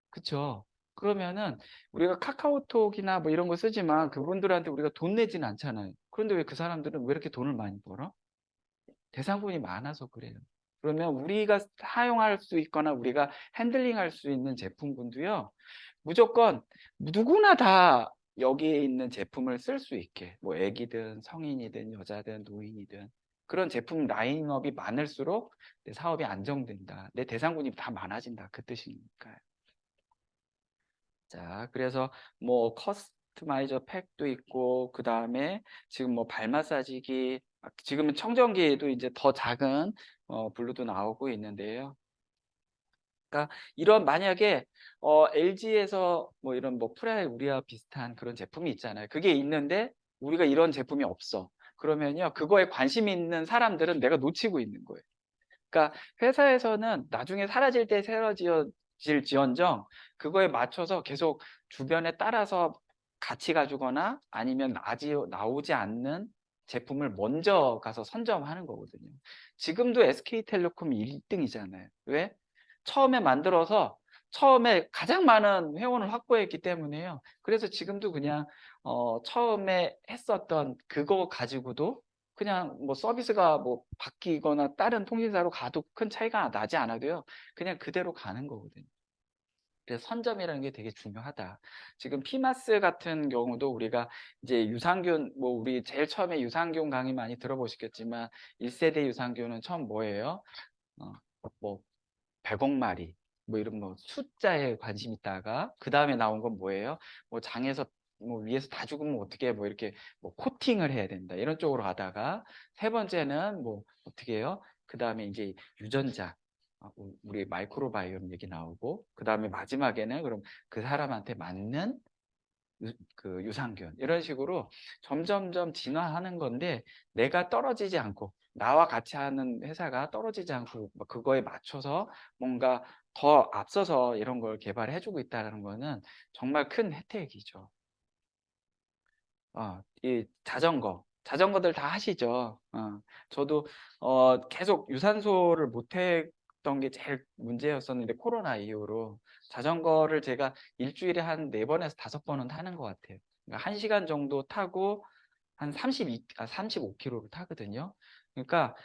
[SPEAKER 1] 그쵸. 그러면은 우리가 카카오톡이나 뭐 이런 거 쓰지만 그분들한테 우리가 돈 내지는 않잖아요. 그런데 왜 그 사람들은 왜 이렇게 돈을 많이 벌어? 대상군이 많아서 그래요. 그러면 우리가 사용할 수 있거나 우리가 핸들링할 수 있는 제품군도요. 무조건 누구나 다 여기에 있는 제품을 쓸 수 있게 뭐 애기든 성인이든 여자든 노인이든 그런 제품 라인업이 많을수록 내 사업이 안정된다. 내 대상군이 다 많아진다. 그 뜻이니까요. 자, 그래서 뭐 커스터마이저 팩도 있고 그 다음에 지금 뭐 발 마사지기 지금은 청정기에도 이제 더 작은 블루도 나오고 있는데요. 그러니까 이런 만약에 LG에서 뭐 이런 뭐 프라이 우리와 비슷한 그런 제품이 있잖아요. 그게 있는데 우리가 이런 제품이 없어. 그러면요. 그거에 관심 있는 사람들은 내가 놓치고 있는 거예요. 그러니까 회사에서는 나중에 사라질 때 사라질지언정 그거에 맞춰서 계속 주변에 따라서 같이 가주거나 아니면 나오지 않는 제품을 먼저 가서 선점하는 거거든요. 지금도 SK텔레콤이 1등이잖아요. 왜? 처음에 만들어서 처음에 가장 많은 회원을 확보했기 때문에요. 그래서 지금도 그냥 처음에 했었던 그거 가지고도 그냥 뭐 서비스가 뭐 바뀌거나 다른 통신사로 가도 큰 차이가 나지 않아도요. 그냥 그대로 가는 거거든요. 그래서 선점이라는 게 되게 중요하다. 지금 피마스 같은 경우도 우리가 이제 유산균 뭐 우리 제일 처음에 유산균 강의 많이 들어보셨겠지만 1세대 유산균은 처음 뭐예요? 뭐 100억 마리 뭐 이런 뭐 숫자에 관심 있다가 그 다음에 나온 건 뭐예요? 뭐 장에서 뭐 위에서 다 죽으면 어떻게 뭐 이렇게 뭐 코팅을 해야 된다 이런 쪽으로 가다가 세 번째는 뭐 어떻게 해요? 그 다음에 이제 유전자 우리 마이크로바이옴 얘기 나오고 그 다음에 마지막에는 그럼 그 사람한테 맞는 그 유산균 이런 식으로 점점점 진화하는 건데 내가 떨어지지 않고 나와 같이 하는 회사가 떨어지지 않고 뭐 그거에 맞춰서 뭔가 더 앞서서 이런 걸 개발해주고 있다는 거는 정말 큰 혜택이죠. 이 자전거들 다 하시죠. 저도 계속 유산소를 못 했던 게 제일 문제였었는데 코로나 이후로 자전거를 제가 일주일에 한 4번에서 5번은 타는 것 같아요. 그러니까 1시간 정도 타고 한 35km를 타거든요. 그러니까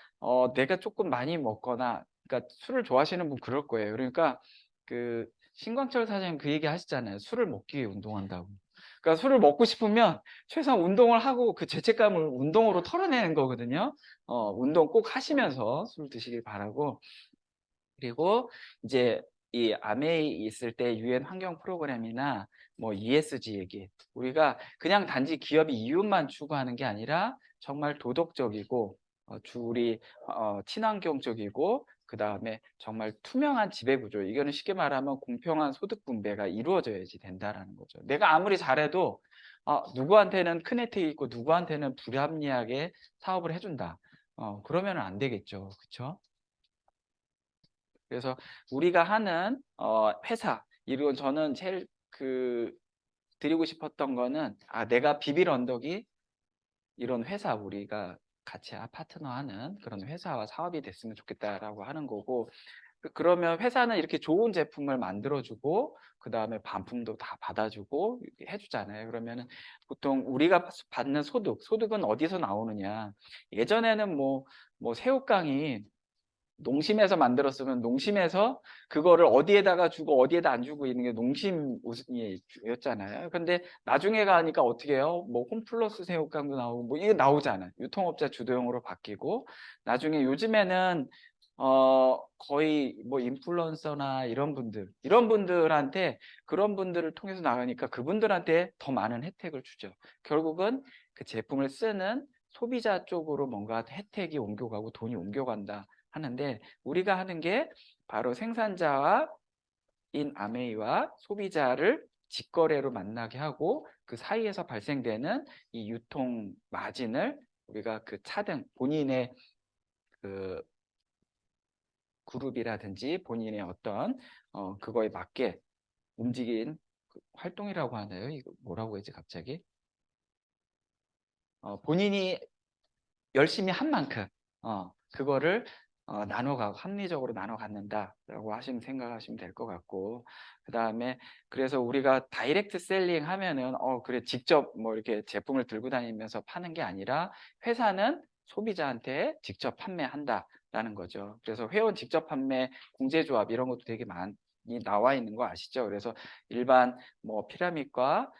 [SPEAKER 1] 내가 조금 많이 먹거나 그러니까 술을 좋아하시는 분 그럴 거예요. 그러니까 그 신광철 사장님 그 얘기 하시잖아요. 술을 먹기 위해 운동한다고. 그러니까 술을 먹고 싶으면 최소한 운동을 하고 그 죄책감을 운동으로 털어내는 거거든요. 운동 꼭 하시면서 술 드시길 바라고. 그리고 이제 이 아메이 있을 때 유엔 환경 프로그램이나 뭐 ESG 얘기 우리가 그냥 단지 기업이 이윤만 추구하는 게 아니라 정말 도덕적이고 우리 친환경적이고 그 다음에 정말 투명한 지배구조 이거는 쉽게 말하면 공평한 소득 분배가 이루어져야지 된다라는 거죠. 내가 아무리 잘해도 누구한테는 큰 혜택이 있고 누구한테는 불합리하게 사업을 해준다. 그러면 안 되겠죠. 그렇죠? 그래서 우리가 하는 회사 이건 저는 제일 드리고 싶었던 거는 내가 비빌 언덕이 이런 회사 우리가 같이 파트너하는 그런 회사와 사업이 됐으면 좋겠다라고 하는 거고 그러면 회사는 이렇게 좋은 제품을 만들어주고 그 다음에 반품도 다 받아주고 해주잖아요. 그러면은 보통 우리가 받는 소득은 어디서 나오느냐? 예전에는 뭐 새우깡이 농심에서 만들었으면 농심에서 그거를 어디에다가 주고 어디에다 안 주고 있는 게 농심이었잖아요. 근데 나중에 가니까 어떻게 해요? 뭐 홈플러스 새우깡도 나오고 뭐 이게 나오잖아요. 유통업자 주도형으로 바뀌고 나중에 요즘에는 거의 뭐 인플루언서나 이런 분들한테 그런 분들을 통해서 나가니까 그분들한테 더 많은 혜택을 주죠. 결국은 그 제품을 쓰는 소비자 쪽으로 뭔가 혜택이 옮겨가고 돈이 옮겨간다 하는데 우리가 하는 게 바로 생산자와 아메이와 소비자를 직거래로 만나게 하고 그 사이에서 발생되는 이 유통 마진을 우리가 그 차등 본인의 그 그룹이라든지 본인의 어떤 그거에 맞게 움직인 그 활동이라고 하나요? 이거 뭐라고 했지 갑자기? 본인이 열심히 한 만큼 그거를 나눠가고 합리적으로 나눠 갖는다라고 생각하시면 될 것 같고, 그 다음에 그래서 우리가 다이렉트 셀링 하면은 그래 직접 뭐 이렇게 제품을 들고 다니면서 파는 게 아니라 회사는 소비자한테 직접 판매한다라는 거죠. 그래서 회원 직접 판매 공제조합 이런 것도 되게 많이 나와 있는 거 아시죠? 그래서 일반 뭐 피라밋과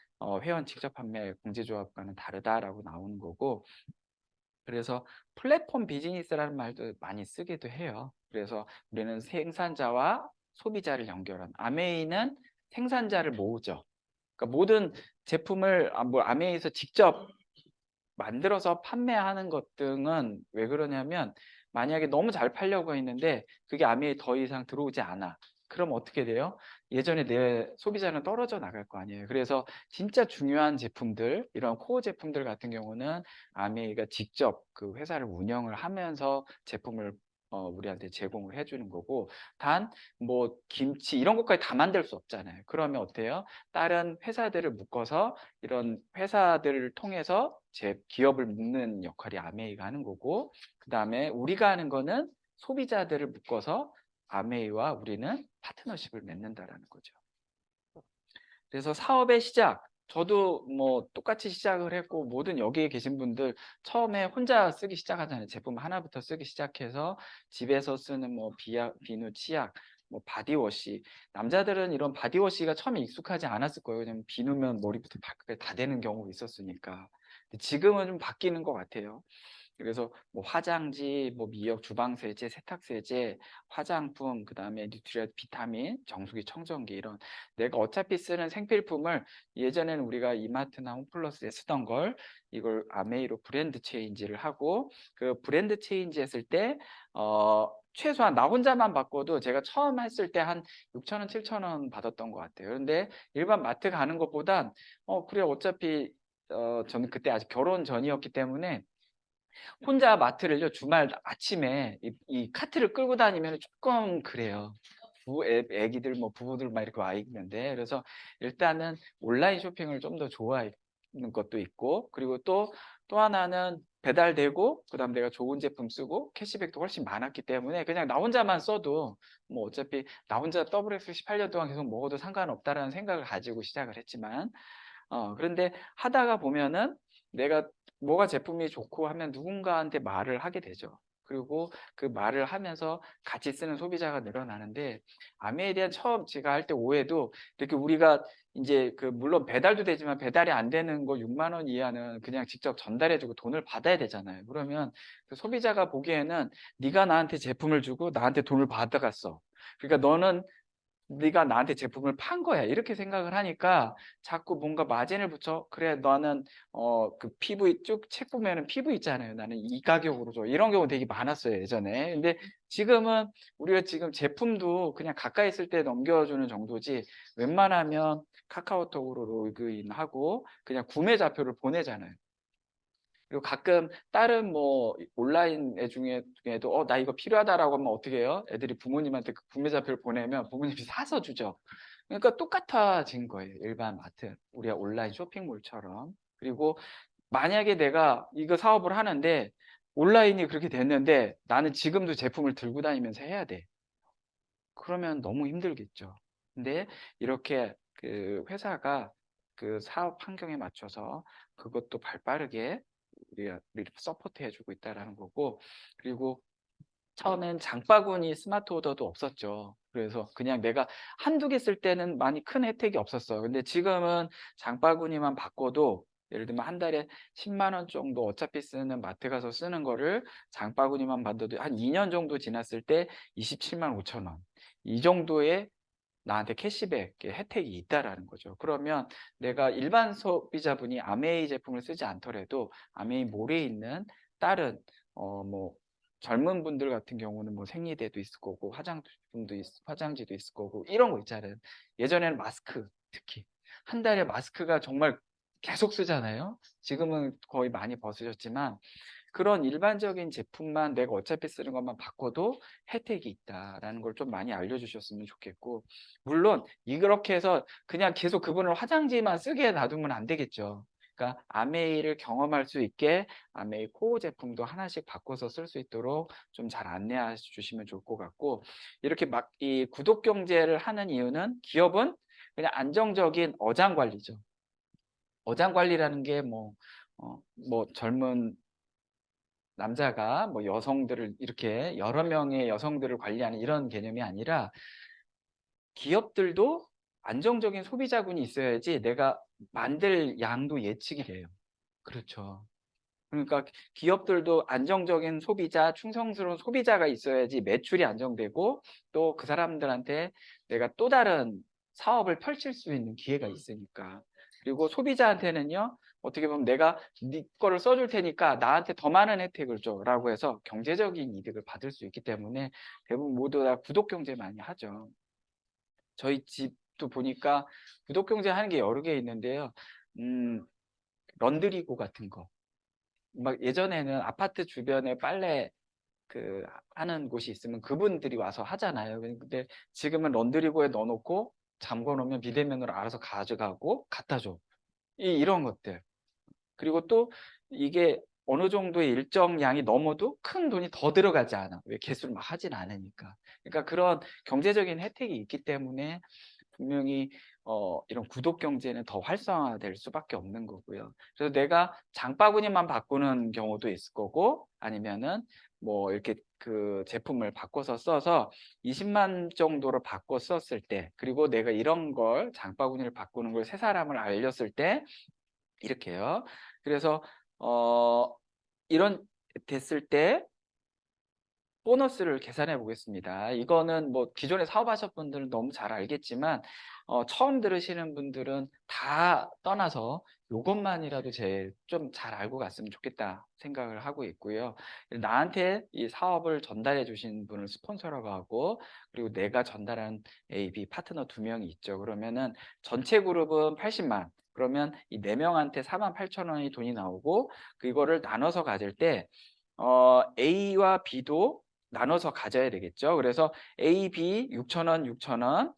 [SPEAKER 1] 회원 직접 판매 공제조합과는 다르다라고 나오는 거고, 그래서 플랫폼 비즈니스라는 말도 많이 쓰기도 해요. 그래서 우리는 생산자와 소비자를 연결한, 아메이는 생산자를 모으죠. 그러니까 모든 제품을 뭐 아메이에서 직접 만들어서 판매하는 것 등은 왜 그러냐면, 만약에 너무 잘 팔려고 했는데 그게 아메이에 더 이상 들어오지 않아. 그럼 어떻게 돼요? 예전에 내 소비자는 떨어져 나갈 거 아니에요. 그래서 진짜 중요한 제품들, 이런 코어 제품들 같은 경우는 아메이가 직접 그 회사를 운영을 하면서 제품을 우리한테 제공을 해주는 거고, 단 뭐 김치 이런 것까지 다 만들 수 없잖아요. 그러면 어때요? 다른 회사들을 묶어서 이런 회사들을 통해서 제 기업을 묶는 역할이 아메이가 하는 거고, 그 다음에 우리가 하는 거는 소비자들을 묶어서 아메이와 우리는 파트너십을 맺는다라는 거죠. 그래서 사업의 시작, 저도 뭐 똑같이 시작을 했고, 모든 여기에 계신 분들 처음에 혼자 쓰기 시작하잖아요. 제품 하나부터 쓰기 시작해서 집에서 쓰는 뭐 비누, 치약, 뭐 바디워시, 남자들은 이런 바디워시가 처음에 익숙하지 않았을 거예요. 왜냐면 비누면 머리부터 발끝까지 다 되는 경우가 있었으니까. 근데 지금은 좀 바뀌는 것 같아요. 그래서 뭐 화장지, 뭐 미역, 주방세제, 세탁세제, 화장품, 그 다음에 뉴트리아, 비타민, 정수기, 청정기, 이런 내가 어차피 쓰는 생필품을 예전에는 우리가 이마트나 홈플러스에 쓰던 걸 이걸 아메이로 브랜드 체인지를 하고, 그 브랜드 체인지 했을 때 최소한 나 혼자만 바꿔도 제가 처음 했을 때 한 6,000원, 7,000원 받았던 것 같아요. 그런데 일반 마트 가는 것보단 그래 어차피 저는 그때 아직 결혼 전이었기 때문에 혼자 마트를요, 주말 아침에 이 카트를 끌고 다니면 조금 그래요. 애기들, 뭐 부부들 막 이렇게 와 있는데, 그래서 일단은 온라인 쇼핑을 좀 더 좋아하는 것도 있고, 그리고 또 하나는 배달되고, 그 다음 내가 좋은 제품 쓰고, 캐시백도 훨씬 많았기 때문에 그냥 나 혼자만 써도 뭐 어차피 나 혼자 WX 18년 동안 계속 먹어도 상관없다라는 생각을 가지고 시작을 했지만, 그런데 하다가 보면은 내가 뭐가 제품이 좋고 하면 누군가한테 말을 하게 되죠. 그리고 그 말을 하면서 같이 쓰는 소비자가 늘어나는데, 아메에 대한 처음 제가 할 때 오해도, 이렇게 우리가 이제 그 물론 배달도 되지만 배달이 안 되는 거 6만 원 이하는 그냥 직접 전달해주고 돈을 받아야 되잖아요. 그러면 그 소비자가 보기에는 네가 나한테 제품을 주고 나한테 돈을 받아갔어. 그러니까 너는 네가 나한테 제품을 판 거야, 이렇게 생각을 하니까 자꾸 뭔가 마진을 붙여. 그래 너는 그 PV 쭉 책 보면은 PV 있잖아요. 나는 이 가격으로 줘, 이런 경우 되게 많았어요 예전에. 근데 지금은 우리가 지금 제품도 그냥 가까이 있을 때 넘겨주는 정도지, 웬만하면 카카오톡으로 로그인하고 그냥 구매 좌표를 보내잖아요. 그리고 가끔 다른 뭐 온라인 애 중에도 나 이거 필요하다라고 하면 어떻게 해요? 애들이 부모님한테 그 구매자표를 보내면 부모님이 사서 주죠. 그러니까 똑같아진 거예요. 일반 마트, 우리가 온라인 쇼핑몰처럼. 그리고 만약에 내가 이거 사업을 하는데 온라인이 그렇게 됐는데 나는 지금도 제품을 들고 다니면서 해야 돼. 그러면 너무 힘들겠죠. 근데 이렇게 그 회사가 그 사업 환경에 맞춰서 그것도 발빠르게 우리가 서포트 해주고 있다라는 거고, 그리고 처음엔 장바구니 스마트 오더도 없었죠. 그래서 그냥 내가 한두 개 쓸 때는 많이 큰 혜택이 없었어요. 근데 지금은 장바구니만 바꿔도, 예를 들면 한 달에 10만 원 정도 어차피 쓰는 마트 가서 쓰는 거를 장바구니만 받아도 한 2년 정도 지났을 때 27만 5천 원. 이 정도의 나한테 캐시백 혜택이 있다라는 거죠. 그러면 내가 일반 소비자분이 아메이 제품을 쓰지 않더라도 아메이 몰에 있는 다른 뭐 젊은 분들 같은 경우는 뭐 생리대도 있을 거고 화장지도 있을 거고 이런 거 있잖아요. 예전에는 마스크 특히 한 달에 마스크가 정말 계속 쓰잖아요. 지금은 거의 많이 벗으셨지만 그런 일반적인 제품만 내가 어차피 쓰는 것만 바꿔도 혜택이 있다라는 걸 좀 많이 알려주셨으면 좋겠고, 물론 이렇게 해서 그냥 계속 그분을 화장지만 쓰게 놔두면 안 되겠죠. 그러니까 아메이를 경험할 수 있게 아메이 코어 제품도 하나씩 바꿔서 쓸 수 있도록 좀 잘 안내해 주시면 좋을 것 같고, 이렇게 막 이 구독 경제를 하는 이유는 기업은 그냥 안정적인 어장 관리죠. 어장 관리라는 게 뭐 젊은 남자가 뭐 여성들을 이렇게 여러 명의 여성들을 관리하는 이런 개념이 아니라 기업들도 안정적인 소비자군이 있어야지 내가 만들 양도 예측이 돼요. 그렇죠. 그러니까 기업들도 안정적인 소비자, 충성스러운 소비자가 있어야지 매출이 안정되고 또 그 사람들한테 내가 또 다른 사업을 펼칠 수 있는 기회가 있으니까. 그리고 소비자한테는요, 어떻게 보면 내가 네 거를 써줄 테니까 나한테 더 많은 혜택을 줘 라고 해서 경제적인 이득을 받을 수 있기 때문에 대부분 모두 다 구독 경제 많이 하죠. 저희 집도 보니까 구독 경제 하는 게 여러 개 있는데요. 런드리고 같은 거. 막 예전에는 아파트 주변에 빨래 하는 곳이 있으면 그분들이 와서 하잖아요. 근데 지금은 런드리고에 넣어놓고 잠궈 놓으면 비대면으로 알아서 가져가고 갖다 줘. 이런 것들. 그리고 또 이게 어느 정도의 일정량이 넘어도 큰 돈이 더 들어가지 않아. 왜 개수를 막 하진 않으니까. 그러니까 그런 경제적인 혜택이 있기 때문에 분명히 이런 구독 경제는 더 활성화될 수밖에 없는 거고요. 그래서 내가 장바구니만 바꾸는 경우도 있을 거고, 아니면은 뭐 이렇게 그 제품을 바꿔서 써서 20만 정도로 바꿔 썼을 때, 그리고 내가 이런 걸 장바구니를 바꾸는 걸 세 사람을 알렸을 때 이렇게요. 그래서 이런 됐을 때 보너스를 계산해 보겠습니다. 이거는 뭐 기존에 사업하셨던 분들은 너무 잘 알겠지만 처음 들으시는 분들은 다 떠나서 이것만이라도 제일 좀 잘 알고 갔으면 좋겠다 생각을 하고 있고요. 나한테 이 사업을 전달해 주신 분을 스폰서라고 하고, 그리고 내가 전달한 A, B 파트너 2명이 있죠. 그러면은 전체 그룹은 80만, 그러면 이 4명한테 48,000원이 돈이 나오고, 그거를 나눠서 가질 때 A와 B도 나눠서 가져야 되겠죠. 그래서 A, B 6,000원, 6,000원,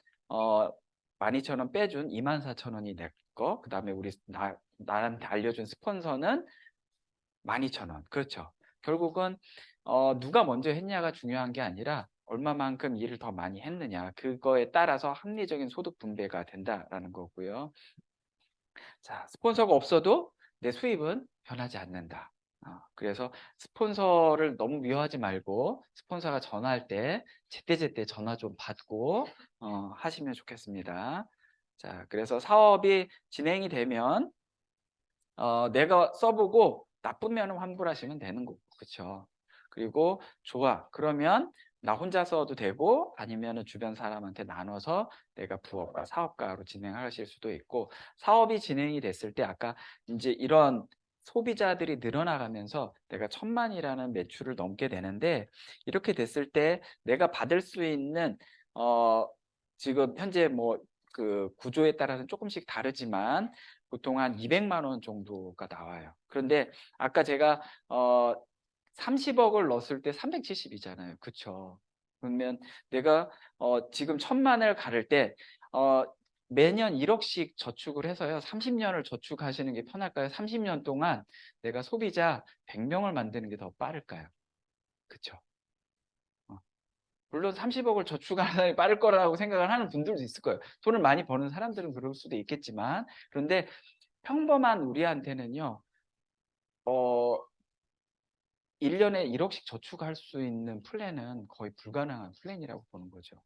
[SPEAKER 1] 12,000원 빼준 24,000원이 내 거. 그 다음에 나한테 알려준 스폰서는 12,000원. 그렇죠. 결국은 누가 먼저 했냐가 중요한 게 아니라 얼마만큼 일을 더 많이 했느냐. 그거에 따라서 합리적인 소득 분배가 된다라는 거고요. 자, 스폰서가 없어도 내 수입은 변하지 않는다. 그래서 스폰서를 너무 미워하지 말고 스폰서가 전화할 때 제때제때 전화 좀 받고 하시면 좋겠습니다. 자, 그래서 사업이 진행이 되면 내가 써보고 나쁘면 환불하시면 되는 거고, 그렇죠? 그리고 좋아, 그러면 나 혼자 써도 되고 아니면 주변 사람한테 나눠서 내가 부업과 사업가로 진행하실 수도 있고, 사업이 진행이 됐을 때 아까 이제 이런 소비자들이 늘어나가면서 내가 1,000만이라는 매출을 넘게 되는데, 이렇게 됐을 때 내가 받을 수 있는 지금 현재 뭐 그 구조에 따라서는 조금씩 다르지만 보통 한 200만 원 정도가 나와요. 그런데 아까 제가 30억을 넣었을 때 370이잖아요. 그쵸? 그러면 내가 지금 1,000만을 가를 때 매년 1억씩 저축을 해서요. 30년을 저축하시는 게 편할까요? 30년 동안 내가 소비자 100명을 만드는 게 더 빠를까요? 그쵸? 물론 30억을 저축하는 게 빠를 거라고 생각을 하는 분들도 있을 거예요. 돈을 많이 버는 사람들은 그럴 수도 있겠지만, 그런데 평범한 우리한테는요, 1년에 1억씩 저축할 수 있는 플랜은 거의 불가능한 플랜이라고 보는 거죠.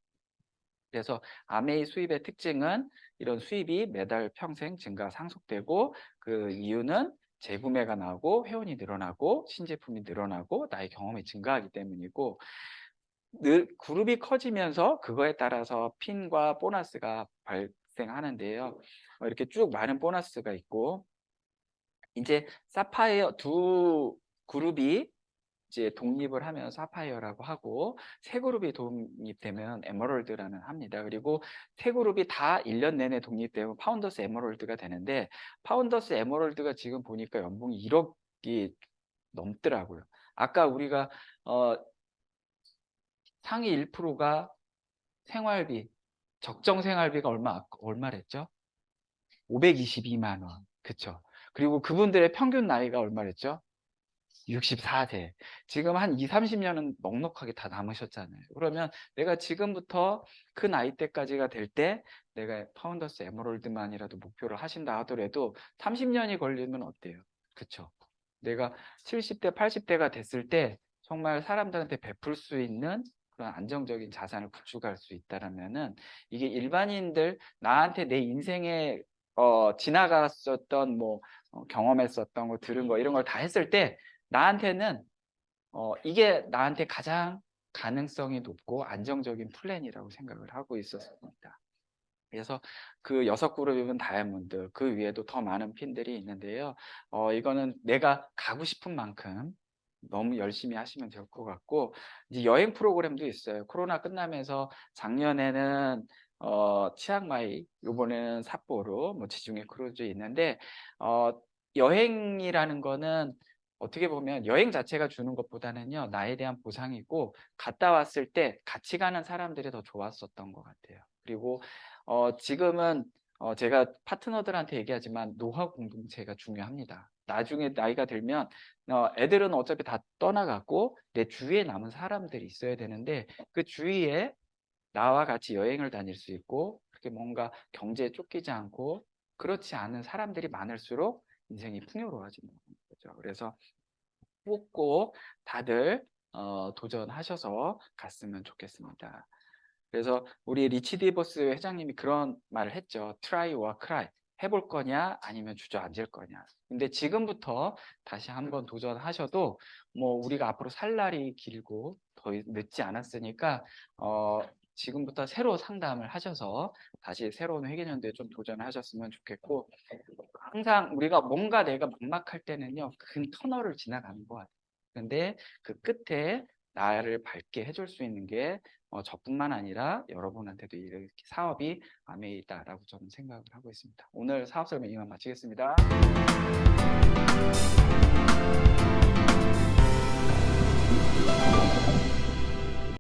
[SPEAKER 1] 그래서 아메이 수입의 특징은 이런 수입이 매달 평생 증가 상속되고, 그 이유는 재구매가 나오고 회원이 늘어나고 신제품이 늘어나고 나의 경험이 증가하기 때문이고, 그룹이 커지면서 그거에 따라서 핀과 보너스가 발생하는데요. 이렇게 쭉 많은 보너스가 있고, 이제 사파이어 두 그룹이 이제 독립을 하면 사파이어라고 하고 세 그룹이 독립되면 에메랄드라는 합니다. 그리고 세 그룹이 다 1년 내내 독립되면 파운더스 에메랄드가 되는데 파운더스 에메랄드가 지금 보니까 연봉이 1억이 넘더라고요. 아까 우리가 상위 1%가 생활비, 적정 생활비가 얼마랬죠? 522만 원. 그쵸? 그리고 그분들의 평균 나이가 얼마랬죠? 64세. 지금 한 2, 30년은 넉넉하게 다 남으셨잖아요. 그러면 내가 지금부터 그 나이대까지가 될 때 내가 파운더스 에메랄드만이라도 목표를 하신다 하더라도 30년이 걸리면 어때요? 그쵸? 내가 70대, 80대가 됐을 때 정말 사람들한테 베풀 수 있는 그런 안정적인 자산을 구축할 수 있다라면은 이게 일반인들 나한테 내 인생에 지나갔었던 뭐 경험했었던 거 들은 거 이런 걸 다 했을 때 나한테는 이게 나한테 가장 가능성이 높고 안정적인 플랜이라고 생각을 하고 있었습니다. 그래서 그 6그룹이면 다이아몬드, 그 위에도 더 많은 핀들이 있는데요. 이거는 내가 가고 싶은 만큼 너무 열심히 하시면 될 것 같고, 이제 여행 프로그램도 있어요. 코로나 끝나면서 작년에는 치앙마이, 요번에는 삿포로, 뭐 지중해 크루즈 있는데, 여행이라는 거는 어떻게 보면 여행 자체가 주는 것보다는요, 나에 대한 보상이고, 갔다 왔을 때 같이 가는 사람들이 더 좋았었던 것 같아요. 그리고 지금은 제가 파트너들한테 얘기하지만 노화 공동체가 중요합니다. 나중에 나이가 들면 애들은 어차피 다 떠나갔고 내 주위에 남은 사람들이 있어야 되는데 그 주위에 나와 같이 여행을 다닐 수 있고 그렇게 뭔가 경제에 쫓기지 않고 그렇지 않은 사람들이 많을수록 인생이 풍요로워지는 거죠. 그래서 꼭 다들 도전하셔서 갔으면 좋겠습니다. 그래서 우리 리치 디버스 회장님이 그런 말을 했죠. Try or cry. 해볼 거냐 아니면 주저앉을 거냐. 근데 지금부터 다시 한번 도전하셔도 뭐 우리가 앞으로 살 날이 길고 더 늦지 않았으니까 지금부터 새로 상담을 하셔서 다시 새로운 회계연도에 좀 도전하셨으면 좋겠고, 항상 우리가 뭔가 내가 막막할 때는요 큰 터널을 지나가는 것 같아요. 근데 그 끝에 나를 밝게 해줄 수 있는 게 저뿐만 아니라 여러분한테도 이렇게 사업이 아메이다라고 저는 생각을 하고 있습니다. 오늘 사업 설명 이만 마치겠습니다.